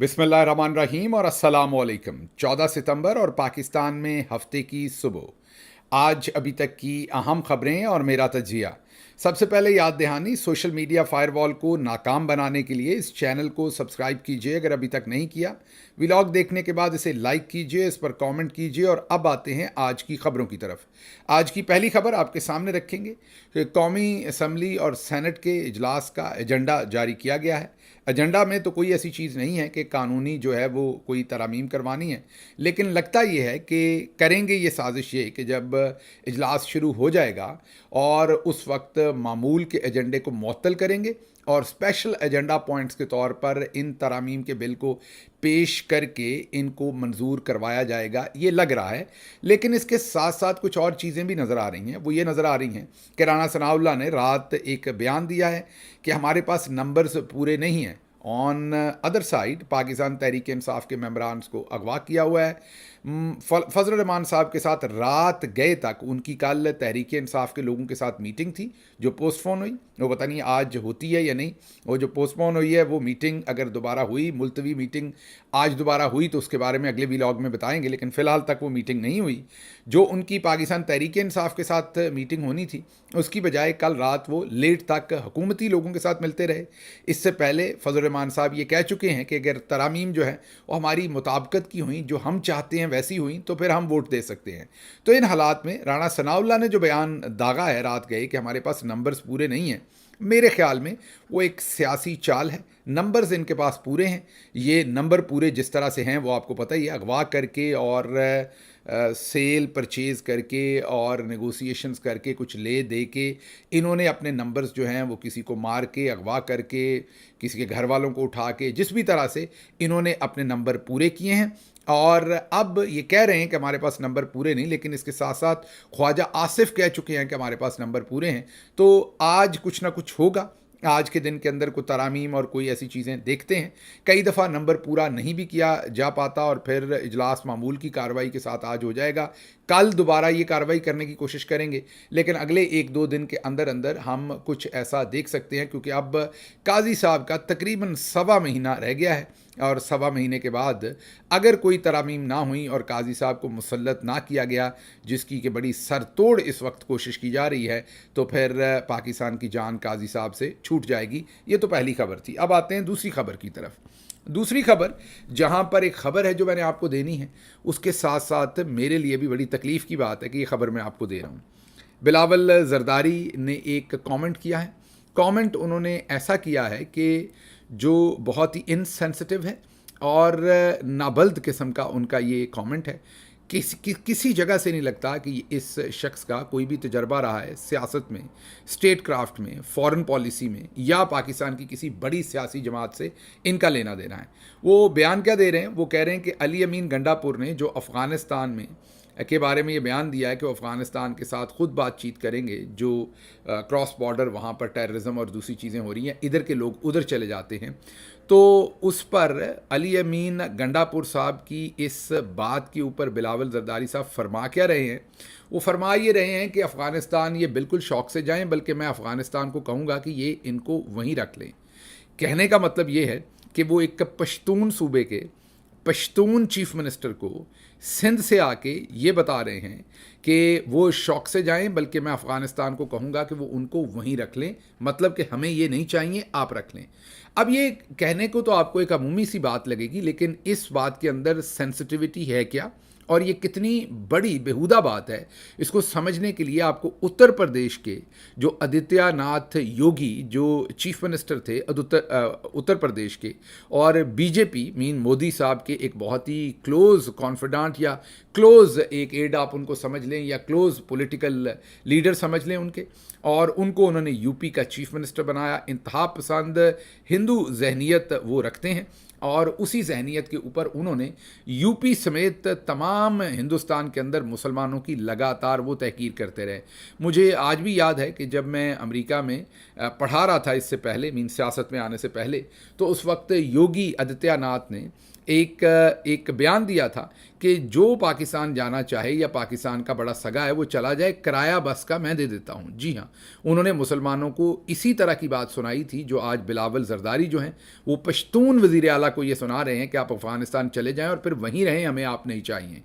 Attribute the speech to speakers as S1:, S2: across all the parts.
S1: बिस्मिल्लाहिर्रहमानिर्रहीम और अस्सलाम वालेकुम। 14 सितंबर और पाकिस्तान में हफ्ते की सुबह। आज अभी तक की अहम खबरें और मेरा तजिया। सबसे पहले याद दहानी, सोशल मीडिया फायरवॉल को नाकाम बनाने के लिए इस चैनल को सब्सक्राइब कीजिए अगर अभी तक नहीं किया। व्लॉग देखने के बाद इसे लाइक कीजिए, इस पर कमेंट कीजिए। और अब आते हैं आज की खबरों की तरफ। आज की पहली खबर आपके सामने रखेंगे कि कौमी असम्बली और सेनेट के इजलास का एजेंडा जारी किया गया है। एजेंडा में तो कोई ऐसी चीज़ नहीं है कि कानूनी जो है वो कोई तरमीम करवानी है, लेकिन लगता ये है कि करेंगे ये साजिश ये कि जब इजलास शुरू हो जाएगा और उस वक्त मामूल के एजेंडे को मुअत्तल करेंगे और स्पेशल एजेंडा पॉइंट्स के तौर पर इन तरामीम के बिल को पेश करके इनको मंजूर करवाया जाएगा, ये लग रहा है। लेकिन इसके साथ साथ कुछ और चीज़ें भी नज़र आ रही हैं। वो ये नज़र आ रही हैं कि राना सनाउल्लाह ने रात एक बयान दिया है कि हमारे पास नंबर्स पूरे नहीं हैं। On other side Pakistan Tehreek Insaf के मेंबरान को अगवा किया हुआ है। फजल रहमान साहब के साथ रात गए तक उनकी कल तहरीक इंसाफ के लोगों के साथ मीटिंग थी जो पोस्टपोन हुई। वो पता नहीं आज होती है या नहीं। वो जो पोस्टपोन हुई है वो मीटिंग अगर दोबारा हुई, मुलतवी मीटिंग आज दोबारा हुई तो उसके बारे में अगले व्लॉग में बताएंगे, लेकिन फ़िलहाल तक वो मीटिंग नहीं हुई। जो उनकी पाकिस्तान तहरीक इंसाफ के साथ मीटिंग होनी थी उसकी बजाय कल रात वो लेट तक हुकूमती लोगों के साथ मिलते रहे। इससे पहले फजल रहमान साहब ये कह चुके हैं कि अगर तरामीम जो है वो हमारी मुताबिकत की हुई, जो हम चाहते हैं वैसी हुई, तो फिर हम वोट दे सकते हैं। तो इन हालात में राना सनाउल्लाह ने जो बयान दागा है रात गए कि हमारे पास नंबर्स पूरे नहीं हैं, मेरे ख्याल में वो एक सियासी चाल है। नंबर्स इनके पास पूरे हैं। ये नंबर पूरे जिस तरह से हैं वो आपको पता ही है, अगवा करके और सेल परचेज़ करके और नेगोशिएशंस करके कुछ ले दे के इन्होंने अपने नंबर्स जो हैं वो किसी को मार के, अगवा करके, किसी के घर वालों को उठा के, जिस भी तरह से इन्होंने अपने नंबर पूरे किए हैं। और अब ये कह रहे हैं कि हमारे पास नंबर पूरे नहीं, लेकिन इसके साथ साथ ख्वाजा आसिफ कह चुके हैं कि हमारे पास नंबर पूरे हैं। तो आज कुछ ना कुछ होगा। आज के दिन के अंदर कोई तरामीम और कोई ऐसी चीज़ें देखते हैं। कई दफ़ा नंबर पूरा नहीं भी किया जा पाता और फिर इजलास मामूल की कार्रवाई के साथ आज हो जाएगा। कल दोबारा ये कार्रवाई करने की कोशिश करेंगे, लेकिन अगले एक दो दिन के अंदर अंदर हम कुछ ऐसा देख सकते हैं, क्योंकि अब काजी साहब का तकरीबन 1.25 महीना रह गया है और 1.25 महीने के बाद अगर कोई तरामीम ना हुई और काजी साहब को मुसल्लत ना किया गया, जिसकी कि बड़ी सरतोड़ इस वक्त कोशिश की जा रही है, तो फिर पाकिस्तान की जान काजी साहब से छूट जाएगी। ये तो पहली खबर थी। अब आते हैं दूसरी खबर की तरफ। दूसरी खबर, जहाँ पर एक खबर है जो मैंने आपको देनी है, उसके साथ साथ मेरे लिए भी बड़ी तकलीफ़ की बात है कि ये खबर मैं आपको दे रहा हूँ। बिलावल जरदारी ने एक कमेंट किया है। कमेंट उन्होंने ऐसा किया है कि जो बहुत ही इनसेंसिटिव है और नाबल्द किस्म का उनका ये कमेंट है। किसी जगह से नहीं लगता कि इस शख्स का कोई भी तजर्बा रहा है सियासत में, स्टेट क्राफ्ट में, फॉरेन पॉलिसी में, या पाकिस्तान की किसी बड़ी सियासी जमात से इनका लेना देना है। वो बयान क्या दे रहे हैं? वो कह रहे हैं कि अली अमीन गंडापुर ने जो अफ़गानिस्तान में के बारे में ये बयान दिया है कि वो अफ़गानिस्तान के साथ ख़ुद बातचीत करेंगे, जो क्रॉस बॉर्डर वहाँ पर टेररिज्म और दूसरी चीज़ें हो रही हैं, इधर के लोग उधर चले जाते हैं। तो उस पर अली अमीन गंडापुर साहब की इस बात के ऊपर बिलावल जरदारी साहब फरमा क्या रहे हैं? वो फरमा ये रहे हैं कि अफ़गानिस्तान ये बिल्कुल शौक़ से जाएं, बल्कि मैं अफ़गानिस्तान को कहूँगा कि ये इनको वहीं रख लें। कहने का मतलब ये है कि वो एक पश्तून सूबे के पश्तून चीफ मिनिस्टर को सिंध से आके ये बता रहे हैं कि वो शौक़ से जाएं, बल्कि मैं अफ़गानिस्तान को कहूँगा कि वो उनको वहीं रख लें। मतलब कि हमें ये नहीं चाहिए, आप रख लें। अब ये कहने को तो आपको एक अमूमी सी बात लगेगी, लेकिन इस बात के अंदर सेंसिटिविटी है क्या और ये कितनी बड़ी बेहुदा बात है, इसको समझने के लिए आपको उत्तर प्रदेश के जो आदित्यनाथ योगी जो चीफ मिनिस्टर थे उत्तर प्रदेश के, और बीजेपी मीन मोदी साहब के एक बहुत ही क्लोज़ कॉन्फिडेंट या क्लोज़ एक एड आप उनको समझ लें या क्लोज़ पॉलिटिकल लीडर समझ लें उनके, और उनको उन्होंने यूपी का चीफ मिनिस्टर बनाया। इंतहा पसंद हिंदू जहनीत वो रखते हैं और उसी जहनीत के ऊपर उन्होंने यूपी समेत तमाम हिंदुस्तान के अंदर मुसलमानों की लगातार वो तहकीर करते रहे। मुझे आज भी याद है कि जब मैं अमेरिका में पढ़ा रहा था इससे पहले, मीन सियासत में आने से पहले, तो उस वक्त योगी आदित्यनाथ ने एक बयान दिया था कि जो पाकिस्तान जाना चाहे या पाकिस्तान का बड़ा सगा है वो चला जाए, किराया बस का मैं दे देता हूँ। जी हाँ, उन्होंने मुसलमानों को इसी तरह की बात सुनाई थी जो आज बिलावल जरदारी जो हैं वो पश्तून वज़ीर आला کو یہ سنا رہے ہیں کہ آپ افغانستان چلے جائیں اور پھر وہیں رہیں, ہمیں آپ نہیں چاہیے.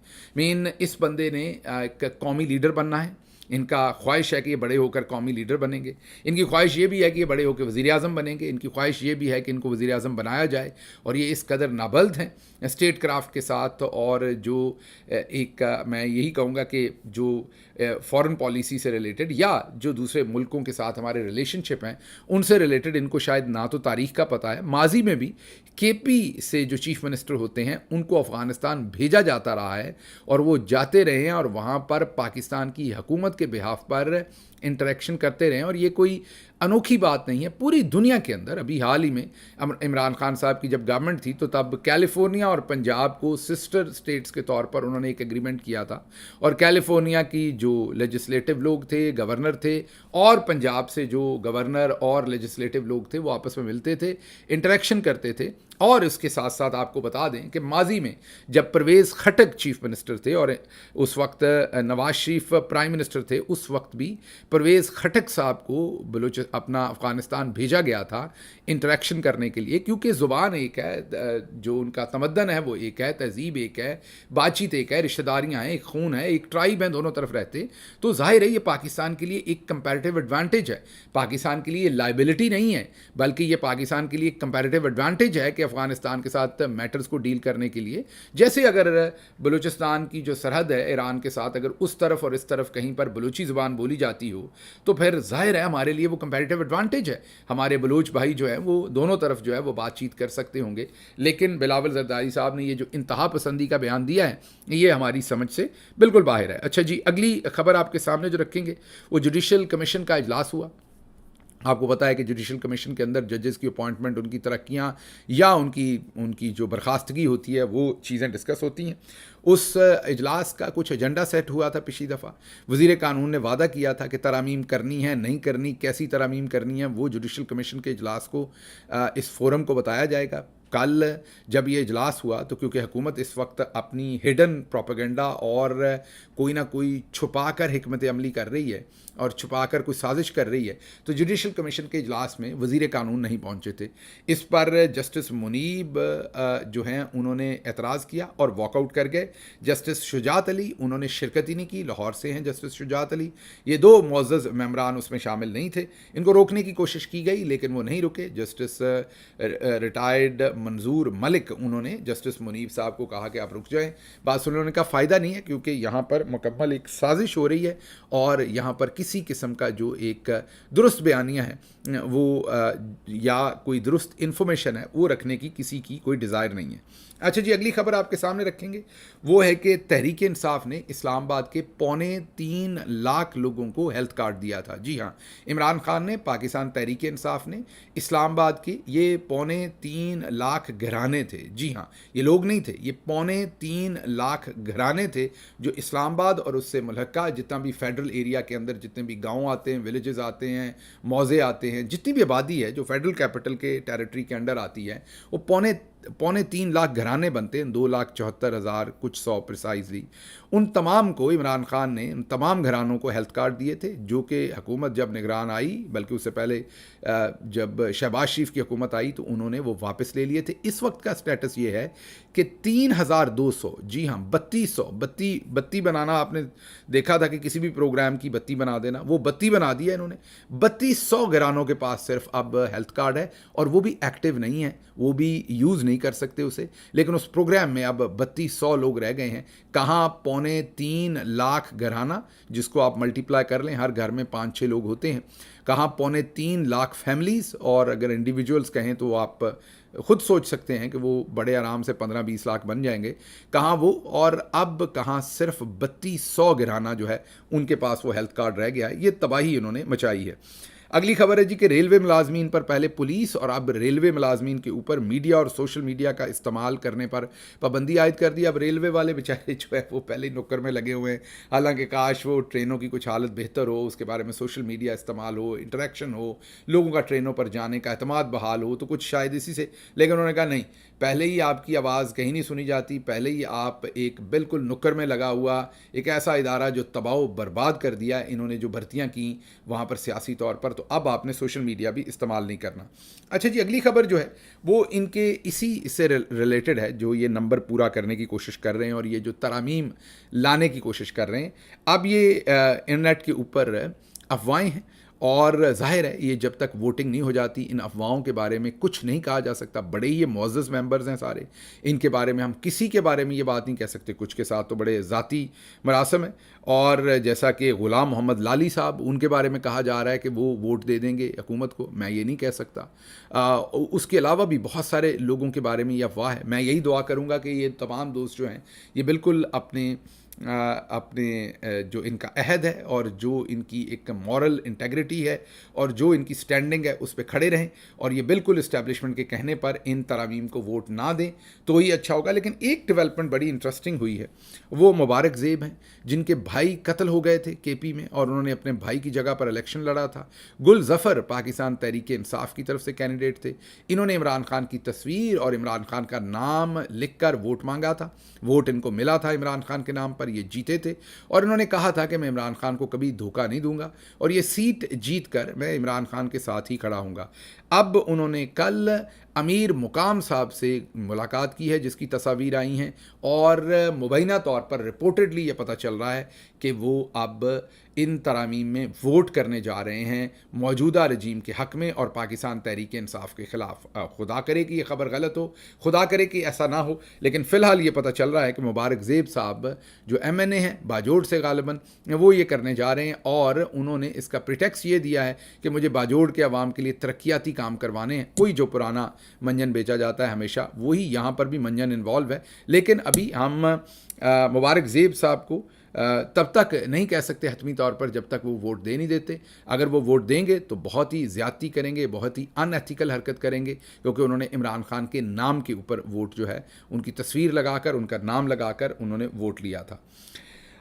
S1: اس بندے نے ایک قومی لیڈر بننا ہے. ان کا خواہش ہے کہ یہ بڑے ہو کر قومی لیڈر بنیں گے. ان کی خواہش یہ بھی ہے کہ یہ بڑے ہو کے وزیر اعظم بنیں گے. ان کی خواہش یہ بھی ہے کہ ان کو وزیر اعظم بنایا جائے. اور یہ اس قدر نابلد ہیں اسٹیٹ کرافٹ کے ساتھ, اور جو ایک میں یہی کہوں گا کہ جو فارن پالیسی سے ریلیٹڈ یا جو دوسرے ملکوں کے ساتھ ہمارے ریلیشن شپ ہیں ان سے ریلیٹڈ ان کو شاید نہ تو تاریخ کا پتہ ہے. ماضی میں بھی کے پی سے جو چیف منسٹر ہوتے ہیں ان کو افغانستان بھیجا جاتا رہا ہے اور وہ جاتے رہے ہیں اور وہاں پر پاکستان کی حکومت کے بہاف پر انٹریکشن کرتے رہے ہیں. اور یہ کوئی انوکھی بات نہیں ہے, پوری دنیا کے اندر. ابھی حال ہی میں عمران خان صاحب کی جب گورنمنٹ تھی تو تب کیلیفورنیا اور پنجاب کو سسٹر اسٹیٹس کے طور پر انہوں نے ایک ایگریمنٹ کیا تھا, اور کیلیفورنیا کی جو لیجسلیٹو لوگ تھے, گورنر تھے, اور پنجاب سے جو گورنر اور لیجسلیٹو لوگ تھے وہ آپس میں ملتے تھے, انٹریکشن کرتے تھے. اور اس کے ساتھ ساتھ آپ کو بتا دیں کہ ماضی میں جب پرویز خٹک چیف منسٹر تھے اور اس وقت نواز شریف پرائم منسٹر تھے, اس وقت بھی پرویز خٹک صاحب کو اپنا افغانستان بھیجا گیا تھا انٹریکشن کرنے کے لیے, کیونکہ زبان ایک ہے, جو ان کا تمدن ہے وہ ایک ہے, تہذیب ایک ہے, بات چیت ایک ہے, رشتہ داریاں ہیں, ایک خون ہے, ایک ٹرائب ہیں, دونوں طرف رہتے. تو ظاہر ہے یہ پاکستان کے لیے ایک کمپیریٹیو ایڈوانٹیج ہے. پاکستان کے لیے لائبلٹی نہیں ہے, بلکہ یہ پاکستان کے لیے ایک کمپیریٹیو ایڈوانٹیج ہے کہ افغانستان کے ساتھ میٹرز کو ڈیل کرنے کے لیے. جیسے اگر بلوچستان کی جو سرحد ہے ایران کے ساتھ, اگر اس طرف اور اس طرف کہیں پر بلوچی زبان بولی جاتی ہو تو پھر ظاہر ہے ہمارے لیے وہ کمپیریٹیو ایڈوانٹیج ہے. ہمارے بلوچ بھائی جو ہے وہ دونوں طرف جو ہے وہ بات چیت کر سکتے ہوں گے. لیکن بلاول زرداری صاحب نے یہ جو انتہا پسندی کا بیان دیا ہے یہ ہماری سمجھ سے بالکل باہر ہے. اچھا جی, اگلی خبر آپ کے سامنے جو رکھیں گے وہ جوڈیشل کمیشن کا اجلاس ہوا. آپ کو پتہ ہے کہ جوڈیشل کمیشن کے اندر ججز کی اپوائنٹمنٹ, ان کی ترقیاں یا ان کی جو برخاستگی ہوتی ہے وہ چیزیں ڈسکس ہوتی ہیں. اس اجلاس کا کچھ ایجنڈا سیٹ ہوا تھا پچھلی دفعہ. وزیر قانون نے وعدہ کیا تھا کہ ترامیم کرنی ہے, نہیں کرنی, کیسی ترامیم کرنی ہے, وہ جوڈیشل کمیشن کے اجلاس کو اس فورم کو بتایا جائے گا. کل جب یہ اجلاس ہوا تو کیونکہ حکومت اس وقت اپنی ہڈن پروپیگنڈا اور کوئی نہ کوئی چھپا کر حکمت عملی کر رہی ہے اور چھپا کر کوئی سازش کر رہی ہے, تو جوڈیشل کمیشن کے اجلاس میں وزیر قانون نہیں پہنچے تھے. اس پر جسٹس منیب جو ہیں انہوں نے اعتراض کیا اور واک آؤٹ کر گئے. جسٹس شجاعت علی انہوں نے شرکت ہی نہیں کی, لاہور سے ہیں جسٹس شجاعت علی. یہ دو معزز ممبران اس میں شامل نہیں تھے. ان کو روکنے کی کوشش کی گئی لیکن وہ نہیں رکے. جسٹس ریٹائرڈ منظور ملک انہوں نے جسٹس منیب صاحب کو کہا کہ آپ رک جائیں. بات سننے کا فائدہ نہیں ہے کیونکہ یہاں پر مکمل ایک سازش ہو رہی ہے اور یہاں پر کسی قسم کا جو ایک درست بیانیہ ہے وہ یا کوئی درست انفارمیشن ہے وہ رکھنے کی کسی کی کوئی ڈیزائر نہیں ہے. اچھا جی, اگلی خبر آپ کے سامنے رکھیں گے وہ ہے کہ تحریک انصاف نے اسلام آباد کے 3.25 لاکھ لوگوں کو ہیلتھ کارڈ دیا تھا. جی ہاں, عمران خان نے, پاکستان تحریک انصاف نے اسلام آباد کے یہ 3.25 لاکھ گھرانے تھے, جی ہاں یہ لوگ نہیں تھے, یہ 3.25 لاکھ گھرانے تھے جو اسلام آباد اور اس سے ملحقہ جتنا بھی فیڈرل ایریا کے اندر جتنے بھی گاؤں آتے ہیں, ولیجز آتے ہیں, موضے آتے ہیں, جتنی بھی آبادی ہے جو فیڈرل کیپٹل کے ٹیریٹری کے انڈر آتی ہے وہ 3.25 لاکھ گھرانے بنتے ہیں, 2,74,000 کچھ سو پرسائزلی. ان تمام کو عمران خان نے ان تمام گھرانوں کو ہیلتھ کارڈ دیے تھے, جو کہ حکومت جب نگران آئی, بلکہ اس سے پہلے جب شہباز شریف کی حکومت آئی تو انہوں نے وہ واپس لے لیے تھے. اس وقت کا سٹیٹس یہ ہے کہ 3,200, جی ہاں 3,200 بتی بنانا, آپ نے دیکھا تھا کہ کسی بھی پروگرام کی بتی بنا دینا, وہ بتی بنا دی ہے انہوں نے. 3,200 گھرانوں کے پاس صرف اب ہیلتھ کارڈ ہے اور وہ بھی ایکٹیو نہیں ہے, وہ بھی یوز نہیں کر سکتے اسے. لیکن اس پروگرام میں اب 3,200 لوگ رہ گئے ہیں. کہاں 3.25 لاکھ گھرانہ, جس کو آپ ملٹیپلائی کر لیں, ہر گھر میں 5-6 لوگ ہوتے ہیں. کہاں 3.25 لاکھ فیملیز, اور اگر انڈیویجولز کہیں تو آپ خود سوچ سکتے ہیں کہ وہ بڑے آرام سے 15-20 لاکھ بن جائیں گے. کہاں وہ, اور اب کہاں صرف 3,200 گھرانہ جو ہے ان کے پاس وہ ہیلتھ کارڈ رہ گیا ہے. یہ تباہی انہوں نے مچائی ہے. اگلی خبر ہے جی کہ ریلوے ملازمین پر پہلے پولیس اور اب ریلوے ملازمین کے اوپر میڈیا اور سوشل میڈیا کا استعمال کرنے پر پابندی عائد کر دی. اب ریلوے والے بیچارے جو ہے وہ پہلے ہی نکر میں لگے ہوئے ہیں, حالانکہ کاش وہ ٹرینوں کی کچھ حالت بہتر ہو, اس کے بارے میں سوشل میڈیا استعمال ہو, انٹریکشن ہو, لوگوں کا ٹرینوں پر جانے کا اعتماد بحال ہو, تو کچھ شاید اسی سے. لیکن انہوں نے کہا نہیں, پہلے ہی آپ کی آواز کہیں نہیں سنی جاتی, پہلے ہی آپ ایک بالکل نکر میں لگا ہوا ایک ایسا ادارہ جو تباہ و برباد کر دیا, انہوں نے جو بھرتیاں کیں وہاں پر سیاسی طور پر, तो अब आपने सोशल मीडिया भी इस्तेमाल नहीं करना। अच्छा जी, अगली खबर जो है वो इनके इसी से रिलेटेड है, जो ये नंबर पूरा करने की कोशिश कर रहे हैं और ये जो तरमीम लाने की कोशिश कर रहे हैं। अब ये इंटरनेट के ऊपर अफवाहें हैं और ज़ाहिर है ये जब तक वोटिंग नहीं हो जाती इन अफवाहों के बारे में कुछ नहीं कहा जा सकता। बड़े ही ये मुअज़्ज़ज़ मेंबर्स हैं सारे, इनके बारे में हम किसी के बारे में ये बात नहीं कह सकते। कुछ के साथ तो बड़े ज़ाती मरासम है, और जैसा कि ग़ुलाम मोहम्मद लाली साहब, उनके बारे में कहा जा रहा है कि वो वोट दे देंगे हुकूमत को, मैं ये नहीं कह सकता। उसके अलावा भी बहुत सारे लोगों के बारे में ये अफवाह है। मैं यही दुआ करूँगा कि ये तमाम दोस्त जो हैं ये बिल्कुल अपने जो इनका अहद है और जो इनकी एक मॉरल इंटेग्रिटी है और जो इनकी स्टैंडिंग है उस पर खड़े रहें, और ये बिल्कुल इस्टेब्लिशमेंट के कहने पर इन तरामीम को वोट ना दें तो ही अच्छा होगा। लेकिन एक डेवलपमेंट बड़ी इंटरेस्टिंग हुई है, वो मुबारक ज़ेब हैं जिनके भाई कत्ल हो गए थे केपी में, और उन्होंने अपने भाई की जगह पर इलेक्शन लड़ा था। गुल ज़फ़र पाकिस्तान तहरीक इंसाफ की तरफ से कैंडिडेट थे। इन्होंने इमरान खान की तस्वीर और इमरान खान का नाम लिख कर वोट मांगा था। वोट इनको मिला था इमरान खान के नाम पर, ये जीते थे, और इन्होंने कहा था कि मैं इमरान खान को कभी धोखा नहीं दूंगा और ये सीट जीत कर मैं इमरान खान के साथ ही खड़ा हूँगा। अब उन्होंने कल अमीर मुकाम साहब से मुलाकात की है जिसकी तस्वीर आई हैं, और मुबैना तौर पर रिपोर्टेडली ये पता चल रहा है कि वो अब इन तरामीम में वोट करने जा रहे हैं मौजूदा रजीम के हक़ में और पाकिस्तान तहरीक इंसाफ के ख़िलाफ़। खुदा करे कि ये ख़बर गलत हो, खुदा करे कि ऐसा ना हो, लेकिन फ़िलहाल ये पता चल रहा है कि मुबारक ज़ेब साहब जो MNA हैं बाजोड़ से गालिबन, वो ये करने जा रहे हैं, और उन्होंने इसका प्रिटेक्स्ट ये दिया है कि मुझे बाजोड़ के अवाम के लिए तरक्याती काम करवाने हैं। कोई जो पुराना मंजन बेचा जाता है हमेशा, वही यहाँ पर भी मंजन इन्वॉल्व है। लेकिन अभी हम मुबारक ज़ेब साहब को तब तक नहीं कह सकते हतमी तौर पर जब तक वो वोट दे नहीं देते। अगर वो वोट देंगे तो बहुत ही ज़्यादती करेंगे, बहुत ही अनएथिकल हरकत करेंगे, क्योंकि उन्होंने इमरान खान के नाम के ऊपर वोट जो है उनकी तस्वीर लगाकर, उनका नाम लगाकर उन्होंने वोट लिया था।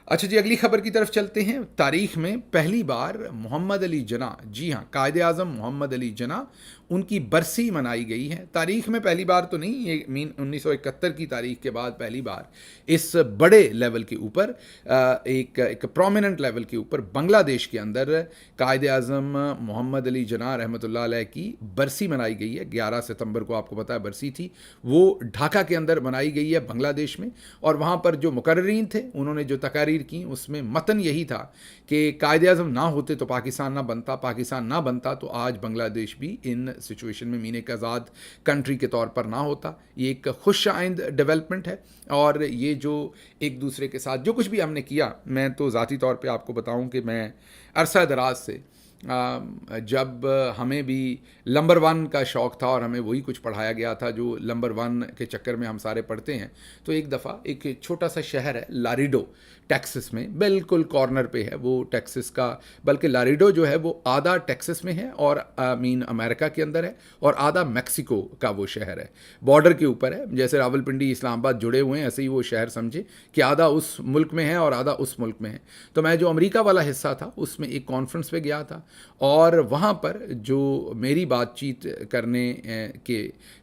S1: अच्छा जी, अगली खबर की तरफ चलते हैं। तारीख़ में पहली बार मोहम्मद अली जिन्ना, जी हाँ, कायदे आज़म मोहम्मद अली जिन्ना, उनकी बरसी मनाई गई है। तारीख़ में पहली बार तो नहीं, ये 1971 की तारीख़ के बाद पहली बार इस बड़े लेवल के ऊपर, एक प्रोमिनेंट लेवल के ऊपर बांग्लादेश के अंदर कायदे आज़म मोहम्मद अली जिन्ना रहमतुल्लाह अलैह की बरसी मनाई गई है। 11 सितंबर को आपको पता है बरसी थी, वो ढाका के अंदर मनाई गई है बांग्लादेश में, और वहाँ पर जो मुकर्रीन थे उन्होंने जो तकारीर की उसमें मतन यही था कि कायदे आज़म ना होते तो पाकिस्तान ना बनता, पाकिस्तान ना बनता तो आज बांग्लादेश भी इन सिचुएशन में मीन एक आज़ाद कंट्री के तौर पर ना होता। ये एक खुश आइंद डेवलपमेंट है, और ये जो एक दूसरे के साथ जो कुछ भी हमने किया, मैं तो ज़ाती तौर पे आपको बताऊं कि मैं अरसा दराज से जब हमें भी नंबर 1 का शौक़ था और हमें वही कुछ पढ़ाया गया था जो नंबर 1 के चक्कर में हम सारे पढ़ते हैं, तो एक दफ़ा एक छोटा सा शहर है लारिडो टेक्सास में, बिल्कुल कॉर्नर पे है वो टेक्सास का, बल्कि लारिडो जो है वो आधा टेक्सास में है और अमेरिका के अंदर है, और आधा मैक्सिको का वो शहर है, बॉर्डर के ऊपर है। जैसे रावलपिंडी इस्लामाबाद जुड़े हुए हैं, ऐसे ही वो शहर समझे कि आधा उस मुल्क में है और आधा उस मुल्क में है। तो मैं जो अमेरिका वाला हिस्सा था उसमें एक कॉन्फ्रेंस पे गया था, और वहाँ पर जो मेरी बातचीत करने के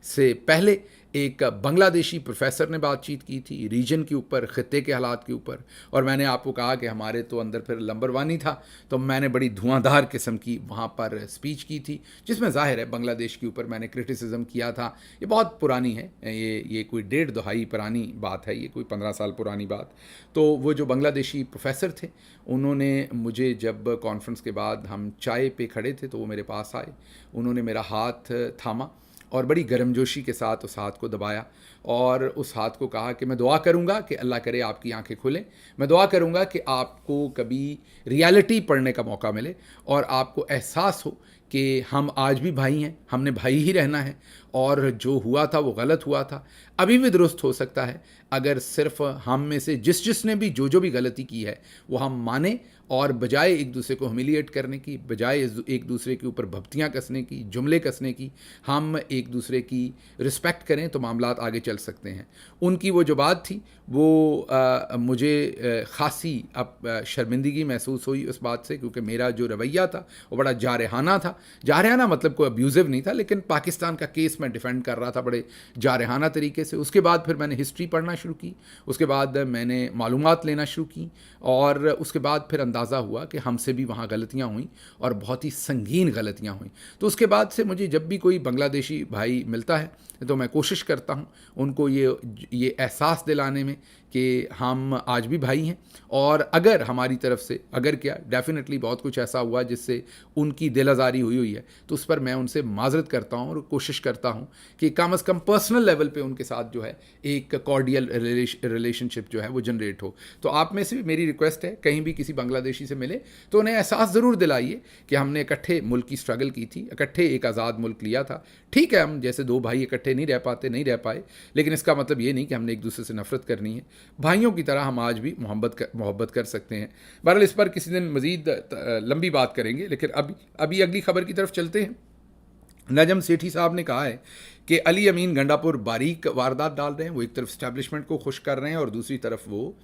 S1: से पहले एक बांग्लादेशी प्रोफेसर ने बातचीत की थी रीजन के ऊपर, ख़त्े के हालात के ऊपर, और मैंने आपको कहा कि हमारे तो अंदर फिर लंबरवानी था, तो मैंने बड़ी धुआंधार किस्म की वहाँ पर स्पीच की थी जिसमें ज़ाहिर है बांग्लादेश के ऊपर मैंने क्रिटिसिज्म किया था। ये बहुत पुरानी है, ये कोई 1.5 दहाई पुरानी बात है, ये कोई 15 साल पुरानी बात। तो वो जो बांग्लादेशी प्रोफेसर थे उन्होंने मुझे, जब कॉन्फ्रेंस के बाद हम चाय पे खड़े थे तो वो मेरे पास आए, उन्होंने मेरा हाथ थामा और बड़ी गर्मजोशी के साथ उस हाथ को दबाया और उस हाथ को कहा कि मैं दुआ करूंगा कि अल्लाह करे आपकी आंखें खुलें, मैं दुआ करूंगा कि आपको कभी रियलिटी पढ़ने का मौका मिले और आपको एहसास हो कि हम आज भी भाई हैं, हमने भाई ही रहना है, और जो हुआ था वो गलत हुआ था, अभी भी दुरुस्त हो सकता है अगर सिर्फ हम में से जिसने भी जो भी गलती की है वो हम माने, और बजाय एक दूसरे को ह्यूमिलिएट करने की, बजाय एक दूसरे के ऊपर भभतियाँ कसने की, जुमले कसने की, हम एक दूसरे की रिस्पेक्ट करें तो मामलात आगे चल चल सकते हैं। उनकी वो जो बात थी वो मुझे ख़ासी अब शर्मिंदगी महसूस हुई उस बात से, क्योंकि मेरा जो रवैया था वो बड़ा जारहाना था। जारहाना मतलब कोई अब्यूज़िव नहीं था, लेकिन पाकिस्तान का केस मैं डिफेंड कर रहा था बड़े जारहाना तरीके से। उसके बाद फिर मैंने हिस्ट्री पढ़ना शुरू की, उसके बाद मैंने मालूमात लेना शुरू की, और उसके बाद फिर अंदाज़ा हुआ कि हमसे भी वहाँ गलतियाँ हुई और बहुत ही संगीन गलतियाँ हुई। तो उसके बाद से मुझे जब भी कोई बांग्लादेशी भाई मिलता है तो मैं कोशिश करता हूँ उनको ये एहसास दिलाने में कि हम आज भी भाई हैं, और अगर हमारी तरफ से अगर क्या डेफिनेटली बहुत कुछ ऐसा हुआ जिससे उनकी दिल आज़ारी हुई है तो उस पर मैं उनसे माजरत करता हूँ और कोशिश करता हूँ कि कम अज़ कम पर्सनल लेवल पे उनके साथ जो है एक कॉर्डियल रिलेशनशिप जो है वो जनरेट हो। तो आप में से भी मेरी रिक्वेस्ट है, कहीं भी किसी बांग्लादेशी से मिले तो उन्हें एहसास ज़रूर दिलाइए कि हमने इकट्ठे मुल्क की स्ट्रगल की थी, इकट्ठे एक आज़ाद मुल्क लिया था। ठीक है, हम जैसे दो भाई इकट्ठे नहीं रह पाए, लेकिन इसका मतलब ये नहीं कि हमने एक दूसरे से नफरत करनी है। भाइयों की तरह हम आज भी मोहब्बत कर सकते हैं। बहरहाल इस पर किसी दिन मज़ीद लंबी बात करेंगे, लेकिन अभी अगली खबर की तरफ चलते हैं। नजम सेठी साहब ने कहा है कि अली अमीन गंडापुर बारीक वारदात डाल रहे हैं। वो एक तरफ इस्टेब्लिशमेंट को खुश कर रहे हैं और दूसरी तरफ वो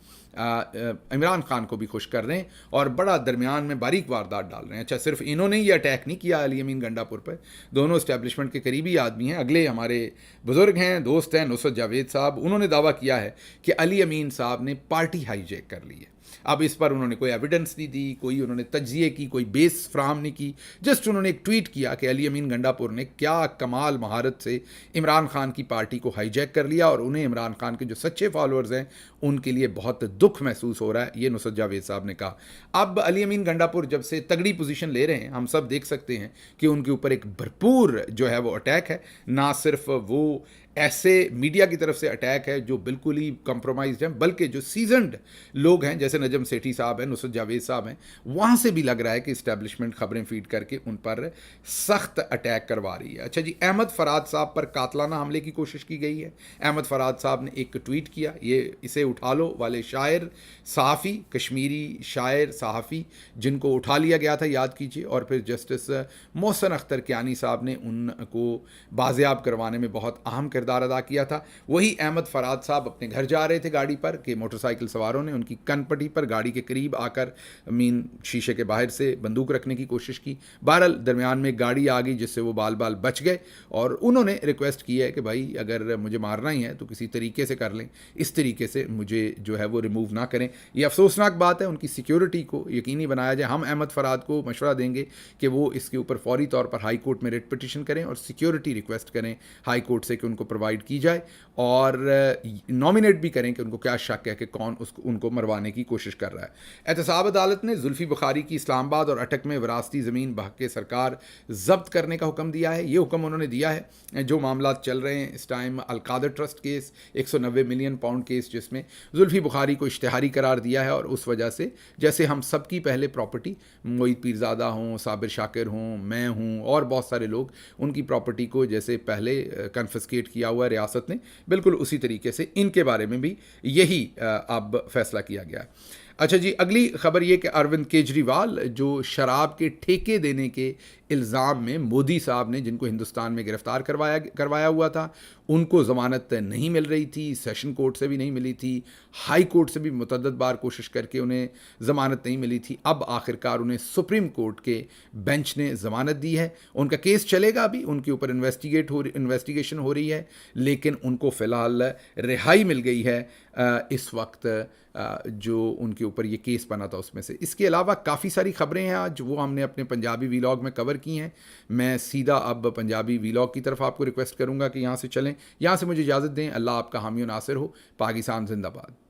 S1: इमरान खान को भी खुश कर रहे हैं और बड़ा दरमियान में बारीक वारदात डाल रहे हैं। अच्छा, सिर्फ इन्होंने ये अटैक नहीं किया अली अमीन गंडापुर पर, दोनों इस्टेब्लिशमेंट के करीबी आदमी हैं, अगले हमारे बुज़ुर्ग हैं, दोस्त हैं, नुसरत जावेद साहब, उन्होंने दावा किया है कि अली अमीन साहब ने पार्टी हाईजैक कर ली है। अब इस पर उन्होंने कोई एविडेंस नहीं दी, कोई उन्होंने तज्जिए की, कोई बेस फ्राहम नहीं की, जस्ट उन्होंने एक ट्वीट किया कि अली अमीन गंडापुर ने क्या कमाल महारत से इमरान खान की पार्टी को हाईजैक कर लिया और उन्हें इमरान खान के जो सच्चे फॉलोअर्स हैं उनके लिए बहुत दुख महसूस हो रहा है, ये नुसरत जावेद साहब ने कहा। अब अली अमीन गंडापुर जब से तगड़ी पोजीशन ले रहे हैं, हम सब देख सकते हैं कि उनके ऊपर एक भरपूर जो है वो अटैक है। ना सिर्फ वो ऐसे मीडिया की तरफ से अटैक है जो बिल्कुल ही कॉम्प्रोमाइज्ड हैं, बल्कि जो सीजनड लोग हैं जैसे नजम सेठी साहब हैं, नुसरत जावेद साहब हैं, वहाँ से भी लग रहा है कि इस्टेब्लिशमेंट खबरें फीड करके उन पर सख्त अटैक करवा रही है। अच्छा जी, अहमद फराद साहब पर कातलाना हमले की कोशिश की गई है। अहमद फराद साहब ने एक ट्वीट किया, ये इसे उठा लो वाले शायर सहाफ़ी, कश्मीरी शायर सहाफ़ी जिनको उठा लिया गया था, याद कीजिए, और फिर जस्टिस मोहसिन अख्तर कियानी साहब ने उनको बाजियाब करवाने में बहुत अहम किरदार अदा किया था। वही अहमद फराद साहब अपने घर जा रहे थे गाड़ी पर कि मोटरसाइकिल सवारों ने उनकी कनपट्टी पर गाड़ी के करीब आकर मीन शीशे के बाहर से बंदूक रखने की कोशिश की। बहरहाल दरमियान में गाड़ी आ गई जिससे वो बाल बाल बच गए और उन्होंने रिक्वेस्ट की है कि भाई अगर मुझे मारना ही है तो किसी तरीके से कर लें, इस तरीके से मुझे जो है वो रिमूव ना करें। ये अफसोसनाक बात है, उनकी सिक्योरिटी को यकीनी बनाया जाए। हम अहमद फराद को मशवरा देंगे कि वो इसके ऊपर फौरी तौर पर हाई कोर्ट में रिट पिटिशन करें और सिक्योरिटी रिक्वेस्ट करें हाई कोर्ट से कि उनको प्रोवाइड की जाए और नॉमिनेट भी करें कि उनको क्या शक है कि कौन उनको मरवाने की कोशिश कर रहा है। एहतसाब अदालत ने जुल्फी बुखारी की इस्लामाबाद और अटक में विरासती ज़मीन बहके सरकार जब्त करने का हुक्म दिया है। ये हुक्म उन्होंने दिया है जो मामला चल रहे हैं इस time, Al-Qadir trust case, 190 million pound case जिसमें जुल्फी बुखारी को इश्तिहारी करार दिया है और उस वजह से जैसे हम सबकी पहले प्रॉपर्टी मोईद पीरज़ादा हों, साबिर शाकिर हों, मैं हूँ और बहुत सारे लोग, उनकी प्रॉपर्टी को जैसे पहले कन्फिस्केट किया हुआ रियासत ने, बिल्कुल उसी तरीके से इनके बारे में भी यही अब फैसला किया गया है। अच्छा जी, अगली खबर ये कि अरविंद केजरीवाल जो शराब के ठेके देने के इल्ज़ाम में मोदी साहब ने जिनको हिंदुस्तान में गिरफ़्तार करवाया हुआ था, उनको ज़मानत नहीं मिल रही थी, सेशन कोर्ट से भी नहीं मिली थी, हाई कोर्ट से भी मुतअद्दिद बार कोशिश करके उन्हें ज़मानत नहीं मिली थी। अब आखिरकार उन्हें सुप्रीम कोर्ट के बेंच ने ज़मानत दी है। उनका केस चलेगा, अभी उनके ऊपर इन्वेस्टिगेशन हो रही है, लेकिन उनको फ़िलहाल रिहाई मिल गई है इस वक्त जो उनके ऊपर ये केस बना था उसमें से। इसके अलावा काफ़ी सारी ख़बरें हैं आज, वो हमने अपने पंजाबी वीलॉग में कवर की हैं। मैं सीधा अब पंजाबी वीलॉग की तरफ आपको रिक्वेस्ट करूँगा कि यहाँ से चलें, यहाँ से मुझे इजाज़त दें। अल्लाह आपका हामी और नासिर हो। पाकिस्तान जिंदाबाद।